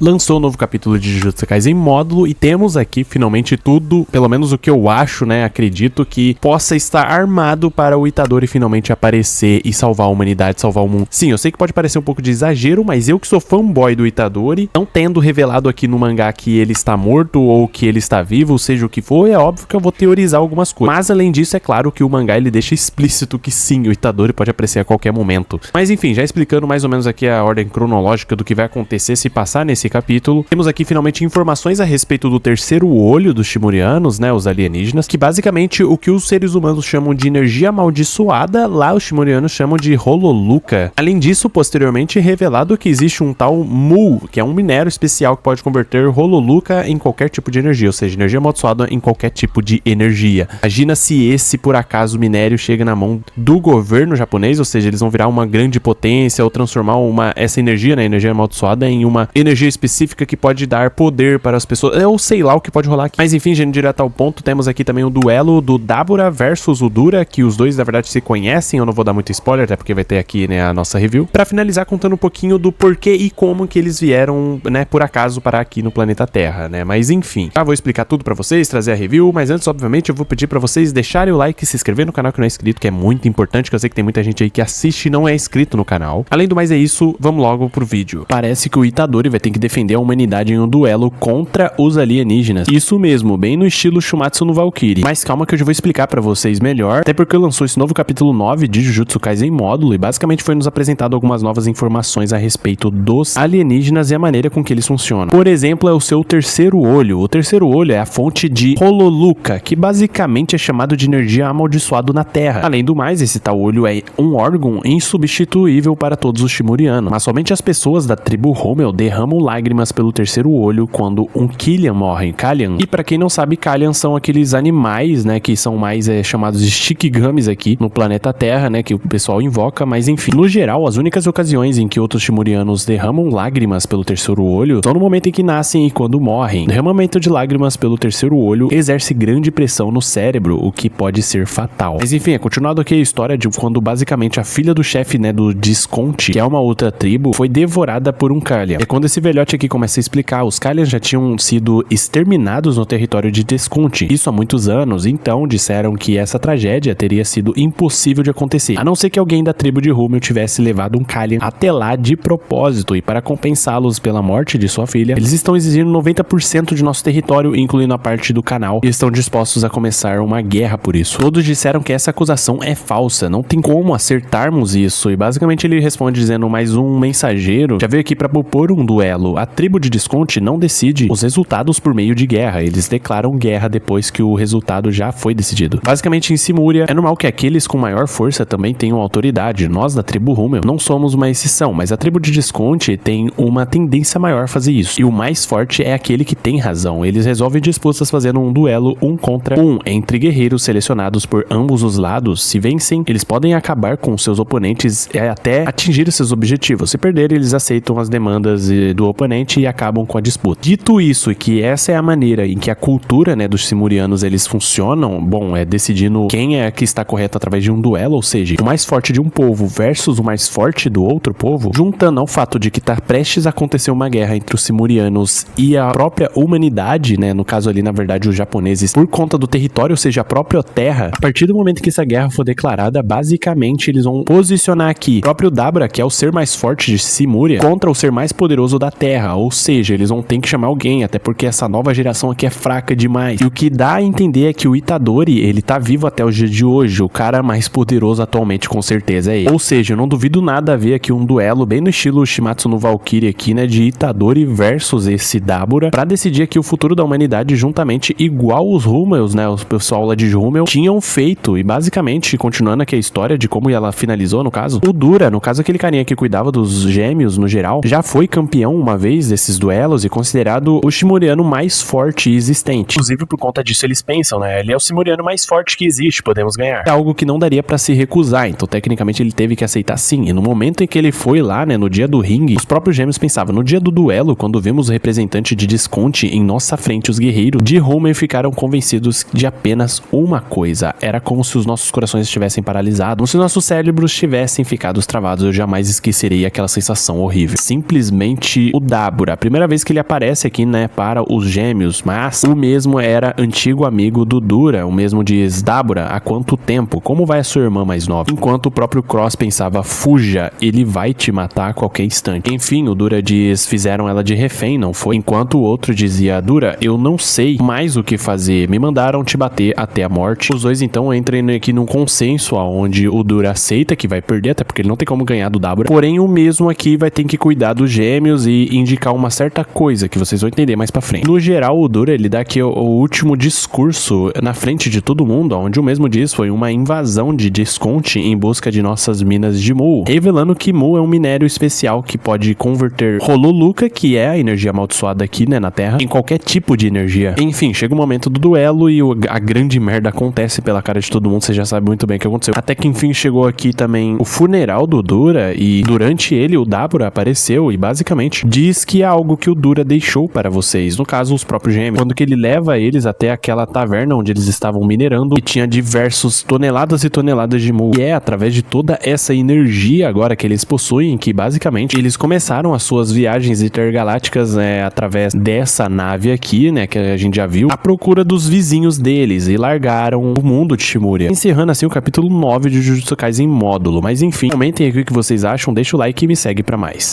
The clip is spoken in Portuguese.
lançou um novo capítulo de Jujutsu Kaisen módulo e temos aqui finalmente tudo, pelo menos o que eu acho, né, acredito que possa estar armado para o Itadori finalmente aparecer e salvar a humanidade, salvar o mundo. Sim, eu sei que pode parecer um pouco de exagero, mas eu que sou fanboy do Itadori, não tendo revelado aqui no mangá que ele está morto ou que ele está vivo, seja o que for, é óbvio que eu vou teorizar algumas coisas. Mas além disso, é claro que o mangá ele deixa explícito que sim, o Itadori pode aparecer a qualquer momento. Mas enfim, já explicando mais ou menos aqui a ordem cronológica do que vai acontecer se passar nesse capítulo, temos aqui finalmente informações a respeito do terceiro olho dos Shimurianos, né, os alienígenas, que basicamente o que os seres humanos chamam de energia amaldiçoada, lá os Shimurianos chamam de Hololuka. Além disso, posteriormente revelado que existe um tal Mu, que é um minério especial que pode converter Hololuka em qualquer tipo de energia, ou seja, energia amaldiçoada em qualquer tipo de energia. Imagina se esse, por acaso, minério chega na mão do governo japonês, ou seja, eles vão virar uma grande potência ou transformar essa energia, né, energia amaldiçoada, em uma energia específica que pode dar poder para as pessoas. Eu sei lá o que pode rolar aqui. Mas enfim, gente, direto ao ponto, temos aqui também o duelo do Dabura versus o Dura, que os dois, na verdade, se conhecem. Eu não vou dar muito spoiler, até porque vai ter aqui, né, a nossa review. Pra finalizar, contando um pouquinho do porquê e como que eles vieram, né, por acaso, parar aqui no planeta Terra, né. Mas enfim, já vou explicar tudo pra vocês, trazer a review, mas antes, obviamente, eu vou pedir pra vocês deixarem o like e se inscrever no canal que não é inscrito, que é muito importante, que eu sei que tem muita gente aí que assiste e não é inscrito no canal. Além do mais é isso, vamos logo pro vídeo. Parece que o Itadori vai ter que defender a humanidade em um duelo contra os alienígenas. Isso mesmo, bem no estilo Shumatsu no Valkyrie. Mas calma que eu já vou explicar pra vocês melhor, até porque lançou esse novo capítulo 9 de Jujutsu Kaisen módulo e basicamente foi nos apresentado algumas novas informações a respeito dos alienígenas e a maneira com que eles funcionam. Por exemplo, é o seu terceiro olho. O terceiro olho é a fonte de Hololuka, que basicamente é chamado de energia amaldiçoado na Terra. Além do mais, esse tal olho é um órgão insubstituível para todos os Shimurianos, mas somente as pessoas da tribo Rommel derramam lágrimas pelo terceiro olho quando um Killian morre. Kallian. E pra quem não sabe, Kallian são aqueles animais, né, que são mais chamados de Shikigamis aqui no planeta Terra, né, que o pessoal invoca, mas enfim. No geral, as únicas ocasiões em que outros Shimurianos derramam lágrimas pelo terceiro olho são no momento em que nascem e quando morrem. O derramamento de lágrimas pelo terceiro olho exerce grande pressão no cérebro, o que pode ser fatal. Mas enfim, é continuado aqui a história de quando basicamente a filha do chefe, né, do Disconte, que é uma outra tribo, foi devorada por um Kallian. É quando esse velhote aqui começa a explicar, os Kallians já tinham sido exterminados no território de Disconte, isso há muitos anos, então disseram que essa tragédia teria sido impossível de acontecer, a não ser que alguém da tribo de Rommel tivesse levado um Kallian até lá de propósito, e para compensá-los pela morte de sua filha, eles estão exigindo 90% de nosso território, incluindo a parte do canal, e estão dispostos a começar uma guerra por isso. Todos disseram que essa acusação é falsa, não tem como acertarmos isso, e basicamente ele responde dizendo, mais um mensageiro já veio aqui para propor um duelo. A tribo de Disconte não decide os resultados por meio de guerra, eles declaram guerra depois que o resultado já foi decidido. Basicamente em Simúria, é normal que aqueles com maior força também tenham autoridade. Nós da tribo Rommel não somos uma exceção, mas a tribo de Disconte tem uma tendência maior a fazer isso, e o mais forte é aquele que tem razão. Eles resolvem disputas fazendo um duelo um contra um entre guerreiros selecionados por ambos os lados. Se vencem, eles podem acabar com seus oponentes até atingir seus objetivos. Se perderem, eles aceitam as demandas do oponente e acabam com a disputa. Dito isso, e que essa é a maneira em que a cultura, né, dos Simurianos eles funcionam, bom, é decidindo quem é que está correto através de um duelo, ou seja, o mais forte de um povo versus o mais forte do outro povo, juntando ao fato de que está prestes a acontecer uma guerra entre os Simurianos e a própria humanidade, né, no caso ali, na verdade, os japoneses, por conta do território, ou seja, a própria terra. A partir do momento que essa guerra for declarada, basicamente eles vão posicionar aqui o próprio Dabura, que é o ser mais forte de Simúria, contra o ser mais poderoso da Terra, ou seja, eles vão ter que chamar alguém, até porque essa nova geração aqui é fraca demais. E o que dá a entender é que o Itadori, ele tá vivo até o dia de hoje, o cara mais poderoso atualmente com certeza é ele. Ou seja, eu não duvido nada a ver aqui um duelo bem no estilo Shimatsu no Valkyrie aqui, né, de Itadori versus esse Dabura, pra decidir aqui o futuro da humanidade juntamente igual os Rommels, né, o pessoal lá de Rommel tinham feito. E basicamente, continuando aqui a história de como ela finalizou, no caso, o Dura, no caso aquele carinha que cuidava dos gêmeos no geral, já foi campeão uma vez desses duelos e considerado o Shimuriano mais forte existente. Inclusive por conta disso eles pensam, né, ele é o Shimuriano mais forte que existe, podemos ganhar. É algo que não daria pra se recusar, então tecnicamente ele teve que aceitar sim. E no momento em que ele foi lá, né, no dia do ringue, os próprios gêmeos pensavam, no dia do duelo, quando vimos o representante de Disconte em nossa frente, os guerreiros de Rommel ficaram convencidos de apenas uma coisa, era como se os nossos corações estivessem paralisados, como se nossos cérebros tivessem ficado travados. Eu jamais esquecerei aquela sensação horrível. Simplesmente o Dabura. A primeira vez que ele aparece aqui, né, para os gêmeos, mas o mesmo era antigo amigo do Dura. O mesmo diz: Dabura, há quanto tempo? Como vai a sua irmã mais nova? Enquanto o próprio Cross pensava: fuja, ele vai te matar a qualquer instante. Enfim, o Dura diz: fizeram ela de refém, não foi? Enquanto o outro dizia: Dura, eu não sei mais o que fazer, me mandaram te bater até a morte. Os dois então entram aqui num consenso onde o Dura aceita que vai perder, até porque ele não tem como ganhar do Dabura, porém o mesmo aqui vai ter que cuidar dos gêmeos e indicar uma certa coisa que vocês vão entender mais pra frente. No geral, o Dura, ele dá aqui o último discurso na frente de todo mundo, onde o mesmo diz: foi uma invasão de Desconte em busca de nossas minas de Mu, revelando que Mu é um minério especial que pode converter Hololuka, que é a energia amaldiçoada aqui, né, na Terra, em qualquer tipo de energia. Enfim, chega o momento do duelo e a grande merda acontece pela cara de todo mundo, você já sabe muito bem o que aconteceu. Até que enfim chegou aqui também o funeral do Dura e durante ele o Dabura apareceu e basicamente diz que é algo que o Dura deixou para vocês, no caso os próprios gêmeos, quando que ele leva eles até aquela taverna onde eles estavam minerando e tinha diversos toneladas e toneladas de Mu. E é através de toda essa energia agora que eles possuem que basicamente eles começaram as suas viagens intergalácticas através dessa nave aqui, né, que a gente já viu, à procura dos vizinhos deles e largaram o mundo de Shimuria. Encerrando assim o capítulo 9 de Jujutsu Kaisen módulo. Mas enfim, comentem aqui o que vocês acham, deixa o like e me segue pra mais.